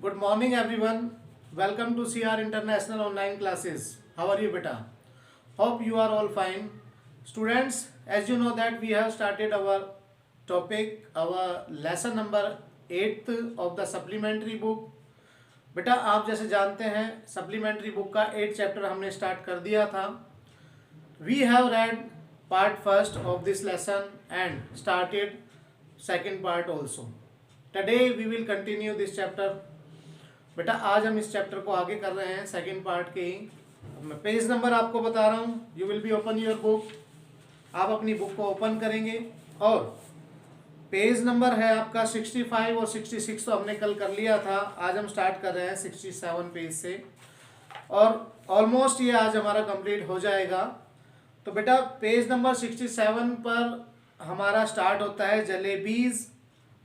Good morning, everyone. Welcome to CR International Online Classes. How are you, beta? Hope you are all fine. Students, as you know that we have started our lesson number 8th of the supplementary book. बेटा आप जैसे जानते हैं supplementary book का 8 chapter हमने start कर दिया था. We have read part first of this lesson and started second part also. Today we will continue this chapter. बेटा आज हम इस चैप्टर को आगे कर रहे हैं सेकंड पार्ट के ही. मैं पेज नंबर आपको बता रहा हूँ. You will be open your book. आप अपनी बुक को ओपन करेंगे और पेज नंबर है आपका 65 और 66 तो हमने कल कर लिया था. आज हम स्टार्ट कर रहे हैं 67 पेज से और ऑलमोस्ट ये आज हमारा कंप्लीट हो जाएगा. तो बेटा पेज नंबर 67 पर हमारा स्टार्ट होता है jalebis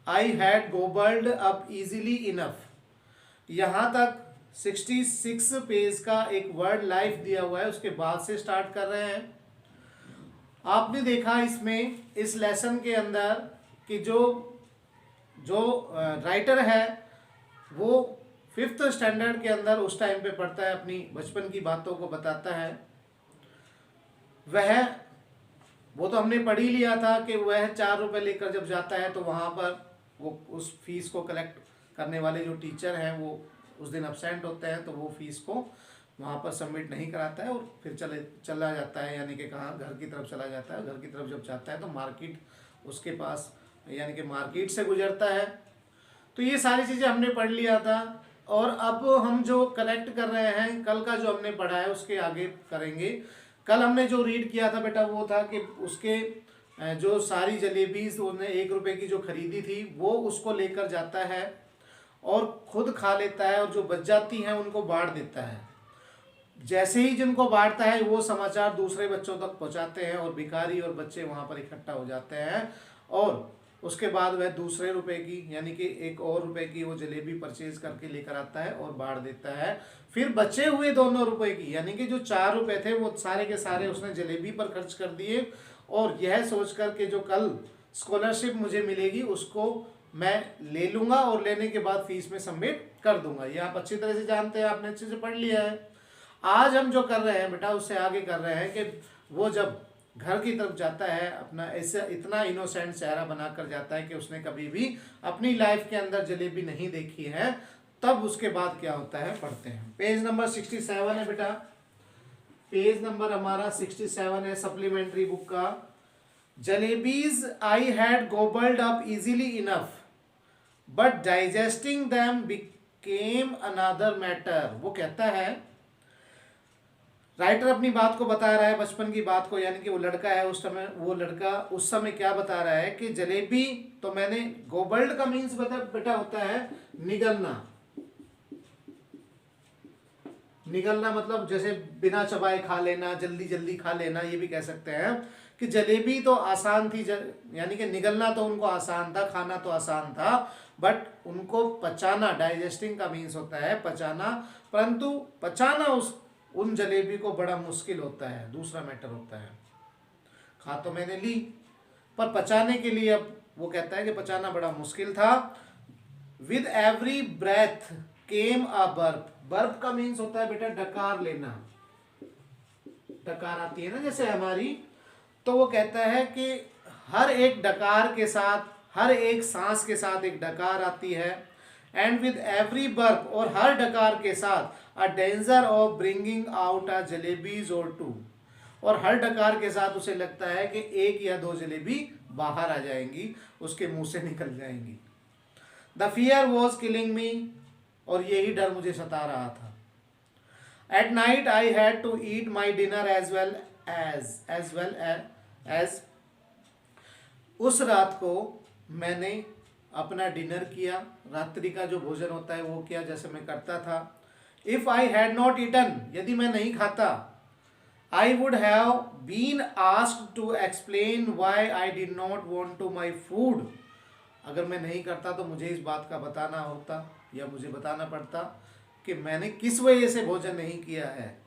I had gobbled up easily enough. यहाँ तक 66 पेज का एक वर्ड लाइफ दिया हुआ है, उसके बाद से स्टार्ट कर रहे हैं. आपने देखा इसमें इस लेसन के अंदर कि जो राइटर है वो 5th स्टैंडर्ड के अंदर उस टाइम पे पढ़ता है, अपनी बचपन की बातों को बताता है. वो तो हमने पढ़ ही लिया था कि वह 4 रुपये लेकर जब जाता है तो वहाँ पर वो उस फीस को कलेक्ट करने वाले जो टीचर हैं वो उस दिन अब्सेंट होते हैं, तो वो फीस को वहाँ पर सबमिट नहीं कराता है और फिर चला जाता है, यानी कि कहाँ घर की तरफ चला जाता है. घर की तरफ जब जाता है तो मार्केट उसके पास, यानी कि मार्केट से गुजरता है. तो ये सारी चीज़ें हमने पढ़ लिया था और अब हम जो कलेक्ट कर रहे हैं कल का जो हमने पढ़ा है उसके आगे करेंगे. कल हमने जो रीड किया था बेटा वो था कि उसके जो सारी जलेबीज उसने 1 रुपये की जो खरीदी थी वो उसको लेकर जाता है और खुद खा लेता है और जो बच जाती हैं उनको बांट देता है. जैसे ही जिनको बांटता है वो समाचार दूसरे बच्चों तक पहुंचाते हैं और भिखारी और बच्चे वहां पर इकट्ठा हो जाते हैं और उसके बाद वह दूसरे रुपए की, यानी कि 1 और रुपए की वो जलेबी परचेज करके लेकर आता है और बांट देता है. फिर बचे हुए 2 रुपए की, यानी कि जो 4 रुपए थे वो सारे के सारे उसने जलेबी पर खर्च कर दिए और यह सोच कर के जो कल स्कॉलरशिप मुझे मिलेगी उसको मैं ले लूंगा और लेने के बाद फीस में सबमिट कर दूंगा. ये आप अच्छी तरह से जानते हैं, आपने अच्छे से पढ़ लिया है. आज हम जो कर रहे हैं बेटा उससे आगे कर रहे हैं कि वो जब घर की तरफ जाता है अपना ऐसा इतना इनोसेंट चेहरा बनाकर जाता है कि उसने कभी भी अपनी लाइफ के अंदर जलेबी नहीं देखी है, तब उसके बाद क्या होता है पढ़ते हैं. पेज नंबर 67 है बेटा. पेज नंबर हमारा 67 है सप्लीमेंट्री बुक का. Jalebis I had gobbled up easily enough but digesting them became another matter. वो कहता है, राइटर अपनी बात को बता रहा है, बचपन की बात को, यानी कि वो लड़का है उस समय, वो लड़का उस समय क्या बता रहा है कि जलेबी तो मैंने, गोबल्ड का मीन्स बेटा होता है निगलना. निगलना मतलब जैसे बिना चबाए खा लेना, जल्दी जल्दी खा लेना, ये भी कह सकते हैं कि जलेबी तो आसान थी, यानी कि निगलना तो उनको आसान था, खाना तो आसान था, बट उनको पचाना, डाइजेस्टिंग का मीन्स होता है पचाना, परंतु पचाना उन जलेबी को बड़ा मुश्किल होता है, दूसरा मैटर होता है. खा तो मैंने ली पर पचाने के लिए, अब वो कहता है कि पचाना बड़ा मुश्किल था. With every breath came a burp. Burp का मीन्स होता है बेटा डकार लेना, डकार आती है ना जैसे हमारी, तो वो कहता है कि हर एक डकार के साथ, हर एक सांस के साथ एक डकार आती है. एंड विद एवरी बर्प, और हर डकार के साथ a danger of bringing out a jalebis और 2, और हर डकार के साथ उसे लगता है कि 1 या 2 जलेबी बाहर आ जाएंगी, उसके मुंह से निकल जाएंगी. The fear was killing me, और यही डर मुझे सता रहा था. At night I had to eat my dinner as well as उस रात को मैंने अपना डिनर किया, रात्रि का जो भोजन होता है वो किया जैसे मैं करता था. If I had not eaten, यदि मैं नहीं खाता, I would have been asked to explain why I did not want to my food. अगर मैं नहीं करता तो मुझे इस बात का बताना होता या मुझे बताना पड़ता कि मैंने किस वजह से भोजन नहीं किया है.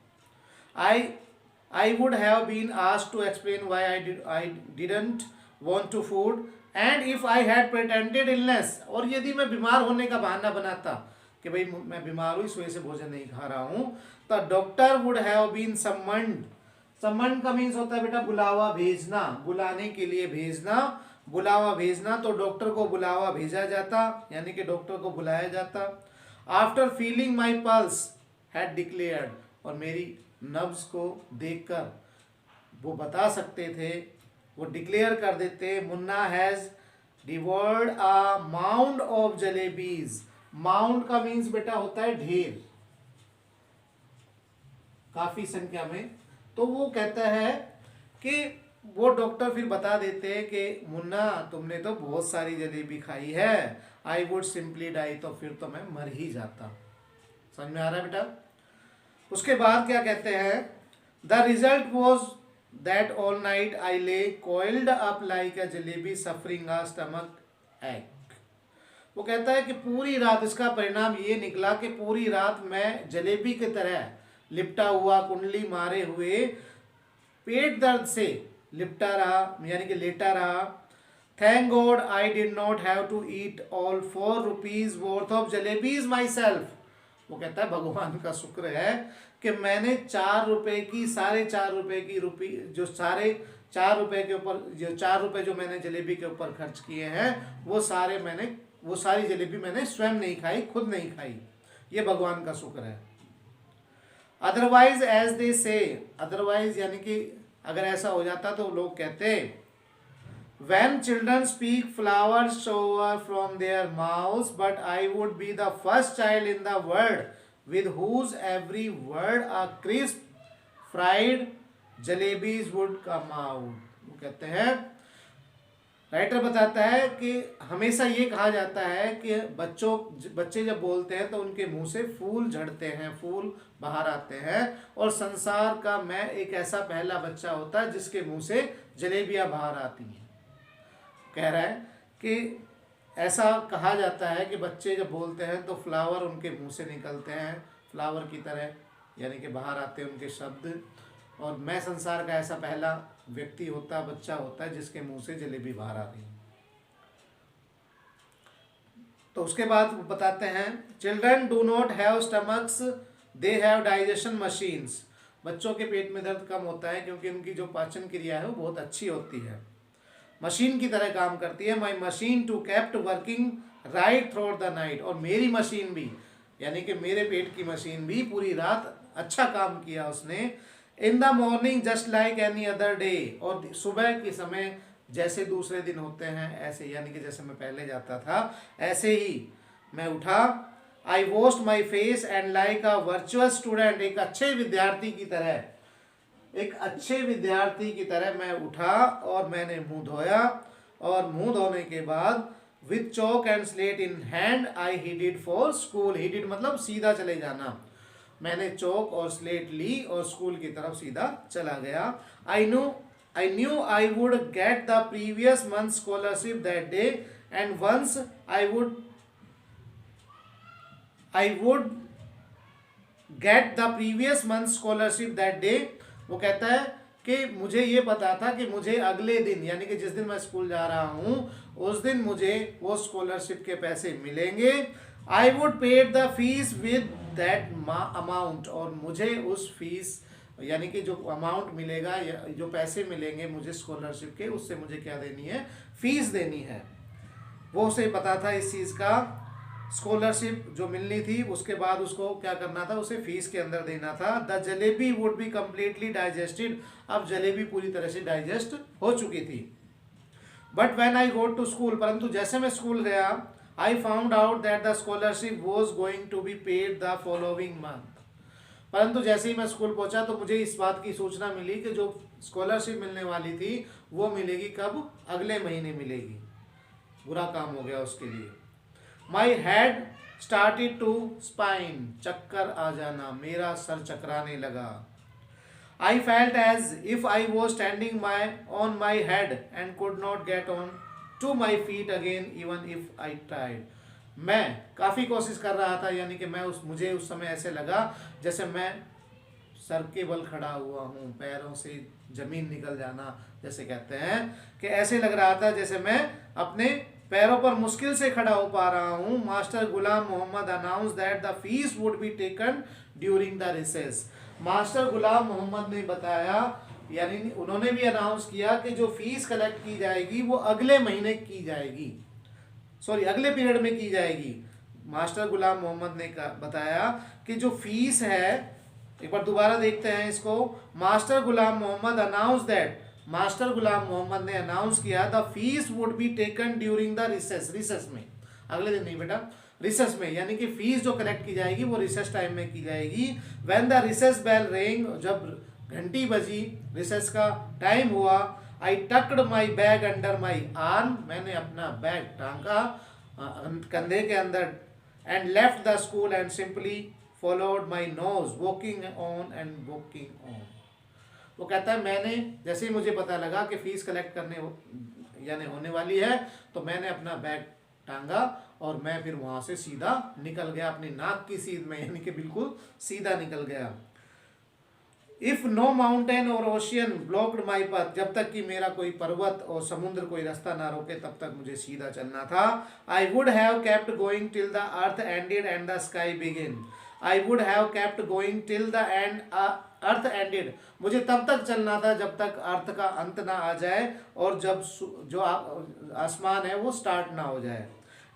I would have been asked to explain why I didn't want to food. And if I had pretended illness, और यदि मैं बीमार होने का बहाना बनाता कि भाई मैं बीमार हूँ, इस वजह से भोजन नहीं खा रहा हूँ, तो doctor would have been summoned. Summon का मीन्स होता है बेटा बुलावा भेजना, बुलाने के लिए भेजना, बुलावा भेजना। तो डॉक्टर को बुलावा भेजा जाता, यानी कि डॉक्टर को बुलाया जाता। After feeling my pulse had declared, और मेरी नब्ज को देखकर वो बता सकते थे, वो डिक्लेयर कर देते, Munna has devoured a mound of jalebis. Mound का मीन्स बेटा होता है ढेर, काफी संख्या में। तो वो कहता है कि वो डॉक्टर फिर बता देते हैं कि मुन्ना तुमने तो बहुत सारी जलेबी खाई है, आई वुड सिंपली डाई, तो फिर तो मैं मर ही जाता। समझ में आ रहा है बेटा? उसके बाद क्या कहते हैं, the result was that all night I ले coiled up like a jalebi suffering a stomach एक। वो कहता है कि पूरी रात, इसका परिणाम ये निकला कि पूरी रात मैं जलेबी की तरह लिपटा हुआ, कुंडली मारे हुए, पेट दर्द से लिपटा रहा, यानी कि लेटा रहा। Thank God I did not have to eat all 4 rupees worth of jalebis myself. वो कहता है भगवान का शुक्र है कि मैंने 4 रुपए की, साढ़े 4 रुपए की जो सारे 4 रुपए के ऊपर, जो 4 रुपए जो मैंने जलेबी के ऊपर खर्च किए हैं, वो सारी जलेबी मैंने स्वयं नहीं खाई, खुद नहीं खाई। ये भगवान का शुक्र है। अदरवाइज एज दे से, अदरवाइज यानी कि अगर ऐसा हो जाता तो लोग कहते, when children speak flowers shower from their mouths, but I would be the first child in the world with whose every word a crisp fried jalebis would come out। वो कहते हैं, राइटर बताता है कि हमेशा ये कहा जाता है कि बच्चे जब बोलते हैं तो उनके मुंह से फूल झड़ते हैं, फूल बाहर आते हैं, और संसार का मैं एक ऐसा पहला बच्चा होता है जिसके मुंह से जलेबियां बाहर आती हैं। कह रहा है कि ऐसा कहा जाता है कि बच्चे जब बोलते हैं तो फ्लावर उनके मुंह से निकलते हैं, फ्लावर की तरह, यानी कि बाहर आते हैं उनके शब्द, और मैं संसार का ऐसा पहला व्यक्ति होता, बच्चा होता है जिसके मुंह से जलेबी बाहर आ रही है। तो उसके बाद बताते हैं, children do not have stomachs, they have digestion machines. बच्चों के पेट में दर्द कम होता है क्योंकि उनकी जो पाचन क्रिया है वो बहुत अच्छी होती है, मशीन की तरह काम करती है। My machine too kept working right through the night, और मेरी मशीन भी, यानी कि मेरे पेट की मशीन भी पूरी रात अच्छा काम किया उसने। In the morning just like any other day, और सुबह के समय जैसे दूसरे दिन होते हैं ऐसे, यानी कि जैसे मैं पहले जाता था ऐसे ही मैं उठा। I washed my face and like a virtuous student, एक अच्छे विद्यार्थी की तरह, एक अच्छे विद्यार्थी की तरह मैं उठा और मैंने मुंह धोया, और मुंह धोने के बाद with chalk and slate in hand I headed for school. Headed मतलब सीधा चले जाना। मैंने चौक और स्लेट ली और स्कूल की तरफ सीधा चला गया। I knew I would get the previous month scholarship that day, and once I would get the previous month scholarship that day. वो कहता है कि मुझे ये पता था कि मुझे अगले दिन, यानी कि जिस दिन मैं स्कूल जा रहा हूँ उस दिन मुझे वो स्कॉलरशिप के पैसे मिलेंगे। I would paid the fees with that amount, और मुझे उस फीस, यानी कि जो अमाउंट मिलेगा, जो पैसे मिलेंगे मुझे स्कॉलरशिप के, उससे मुझे क्या देनी है, फीस देनी है। वो उसे पता था इस चीज़ का, स्कॉलरशिप जो मिलनी थी उसके बाद उसको क्या करना था, उसे फीस के अंदर देना था। The jalebi would be completely digested, अब जलेबी पूरी तरह से डाइजेस्ट हो चुकी थी। But when I go to school, परंतु जैसे मैं स्कूल गया, I found out that the scholarship was going to be paid the following month. परंतु जैसे ही मैं स्कूल पहुंचा तो मुझे इस बात की सूचना मिली कि जो स्कॉलरशिप मिलने वाली थी वो मिलेगी कब, अगले महीने मिलेगी। बुरा काम हो गया उसके लिए। My head started to spin, चक्कर आ जाना, मेरा सर चकराने लगा। I felt as if I was standing on my head and could not get on to my feet again even if I tried. मैं काफ़ी कोशिश कर रहा था, यानी कि मुझे उस समय ऐसे लगा जैसे मैं सर के बल खड़ा हुआ हूँ, पैरों से जमीन निकल जाना, जैसे कहते हैं कि ऐसे लग रहा था जैसे मैं अपने पैरों पर मुश्किल से खड़ा हो पा रहा हूँ। Master Ghulam Mohammad announce that the fees would be taken during the recess. Master Ghulam Mohammad ने बताया, यानी उन्होंने भी अनाउंस किया कि जो फीस कलेक्ट की जाएगी वो अगले महीने की जाएगी, सॉरी अगले पीरियड में की जाएगी। मास्टर गुलाम मोहम्मद ने बताया कि जो फीस है, एक बार दोबारा देखते हैं इसको। Master Ghulam Mohammad announce that, master Ghulam Mohammad ने अनाउंस किया the fees would be taken during the recess, recess में, अगले दिन नहीं बेटा, रिसेस में, यानी कि फीस जो कलेक्ट की जाएगी वो रिसेस टाइम में की जाएगी। When the recess bell ring, जब घंटी बजी, रिसेस का टाइम हुआ, I tucked my bag under my arm, मैंने अपना बैग टांगा कंधे के अंदर, and left the school and simply followed my nose walking on and walking on. वो कहता है मैंने जैसे ही मुझे पता लगा कि फीस कलेक्ट करने यानी होने वाली है, तो मैंने अपना बैग टांगा और मैं फिर वहां से सीधा निकल गया अपनी नाक की सीध में, यानी कि बिल्कुल सीधा निकल गया। इफ नो माउंटेन और ओशियन ब्लॉक्ड माई पाथ, जब तक कि मेरा कोई पर्वत और समुद्र कोई रास्ता ना रोके तब तक मुझे सीधा चलना था। आई would have kept going till the earth ended and the sky begin, I would have kept going till the and earth ended, मुझे तब तक चलना था जब तक अर्थ का अंत ना आ जाए और जब जो आसमान है वो स्टार्ट ना हो जाए।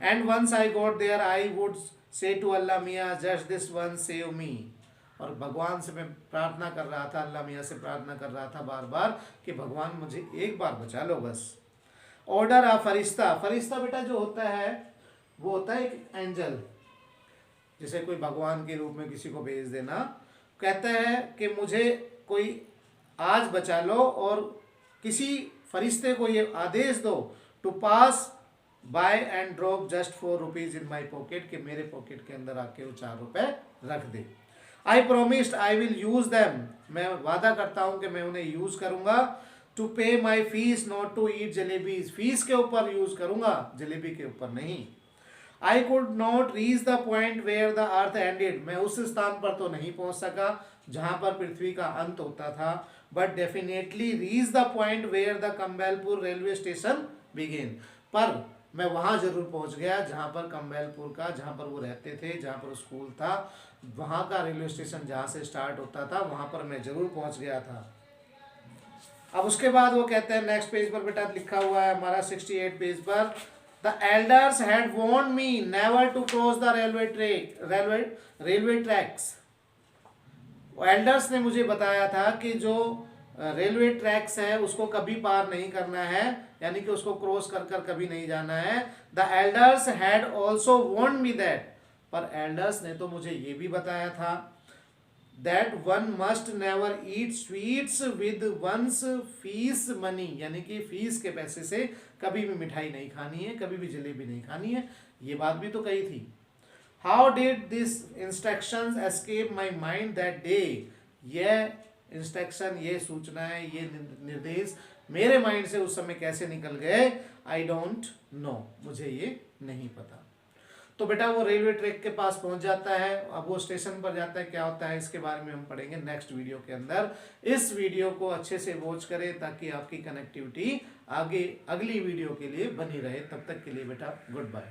And once I got there I would say to Allah Miyan just this one save me, और भगवान से मैं प्रार्थना कर रहा था, अल्लाह मियाँ से प्रार्थना कर रहा था बार बार कि भगवान मुझे एक बार बचा लो बस। ऑर्डर आ फरिश्ता, फरिश्ता बेटा जो होता है वो होता है एक एंजल, जिसे कोई भगवान के रूप में किसी को भेज देना। कहता है कि मुझे कोई आज बचा लो और किसी फरिश्ते को ये आदेश दो to pass by and drop just 4 rupees in my pocket, कि मेरे पॉकेट के अंदर आके वो 4 रुपए रख दे। I promised I will use them, मैं वादा करता हूं कि मैं उन्हें यूज करूंगा। To pay my fees not to eat jalebis, fees के ऊपर यूज करूंगा, जलेबी के ऊपर नहीं। I could not reach the point where the earth ended, मैं उस स्थान पर तो नहीं पहुंच सका जहां पर पृथ्वी का अंत होता था, but definitely reach the point where the Campbellpur railway station begin, पर मैं वहां जरूर पहुंच गया जहां पर कम्बेलपुर का, जहां पर वो रहते थे, जहां पर स्कूल था, वहां का रेलवे स्टेशन जहां से स्टार्ट होता था वहां पर मैं जरूर पहुंच गया था। अब उसके बाद वो कहते हैं नेक्स्ट पेज पर बेटा लिखा हुआ है हमारा 68 पेज पर, the elders had warned me never to cross the railway tracks. Elders ने मुझे बताया था कि जो रेलवे ट्रैक्स है उसको कभी पार नहीं करना है, यानी कि उसको क्रॉस कर कर कभी नहीं जाना है। The elders had also warned me that, पर एल्डर्स ने तो मुझे ये भी बताया था that one must never eat sweets with one's fees money, यानी कि फीस के पैसे से कभी भी मिठाई नहीं खानी है, कभी भी जलेबी नहीं खानी है, ये बात भी तो कही थी। How did this instructions escape my mind that day, यह इंस्ट्रक्शन, ये सूचनाएं, ये निर्देश मेरे माइंड से उस समय कैसे निकल गए, आई डोंट नो, मुझे ये नहीं पता। तो बेटा वो रेलवे ट्रैक के पास पहुंच जाता है, अब वो स्टेशन पर जाता है, क्या होता है इसके बारे में हम पढ़ेंगे नेक्स्ट वीडियो के अंदर। इस वीडियो को अच्छे से वॉच करें ताकि आपकी कनेक्टिविटी आगे अगली वीडियो के लिए बनी रहे। तब तक के लिए बेटा गुड बाय।